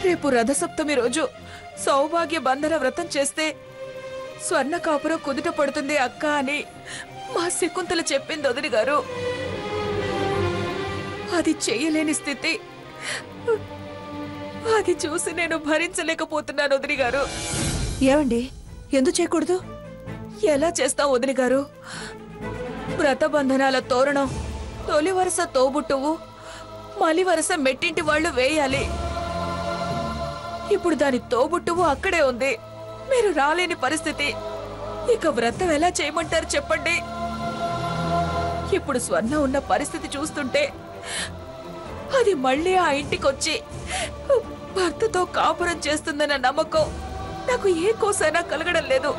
రేపు రథసప్తమి రోజు సౌభాగ్య బంధన వ్రతం చేస్తే స్వర్ణ కాపురం కుదుట పడుతుంది అక్క అని మా శకుంతల చెప్పింది వదిన గారు. అది చెయ్యలేని స్థితి. అది చూసి నేను భరించలేకపోతున్నాను వదిన గారు. ఏమండి, ఎందుకు చేయకూడదు? ఎలా చేస్తాం వదిన గారు? వ్రతబంధనాల తోరణం తొలి వరుస తోబుట్టువు, మలి వరుస మెట్టింటి వాళ్ళు వేయాలి. ఇప్పుడు దాని తోబుట్టువు అక్కడే ఉంది, మీరు రాలేని పరిస్థితి. ఇక వ్రతం ఎలా చేయమంటారు చెప్పండి? ఇప్పుడు స్వర్ణ ఉన్న పరిస్థితి చూస్తుంటే అది మళ్ళీ ఆ ఇంటికొచ్చి భర్తతో కాపురం చేస్తుందన్న నమ్మకం నాకు ఏ కోసైనా కలగడం లేదు.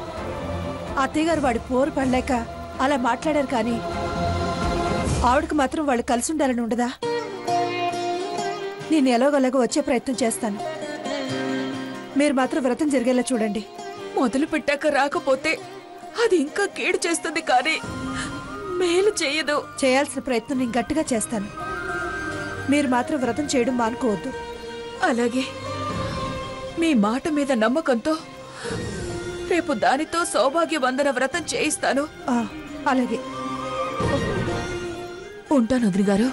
అత్తయ్య గారు వాడి పోరు పడలేక అలా మాట్లాడారు, కానీ ఆవిడకి మాత్రం వాళ్ళు కలిసి ఉండాలని ఉండదా? నేను ఎలాగోలాగో వచ్చే ప్రయత్నం చేస్తాను. మీరు మాత్రం వ్రతం జరిగేలా చూడండి. మొదలు పెట్టాక రాకపోతే అది ఇంకా కీడు చేస్తుంది, కానీ మేలు చేయదు. చేయాల్సిన ప్రయత్నం నేను గట్టిగా చేస్తాను. మీరు మాత్రం వ్రతం చేయడం మానుకోవద్దు. అలాగే, మీ మాట మీద నమ్మకంతో రేపు దానితో సౌభాగ్య వందన వ్రతం చేయిస్తాను. అలాగే ఉంటాను వదిన గారు.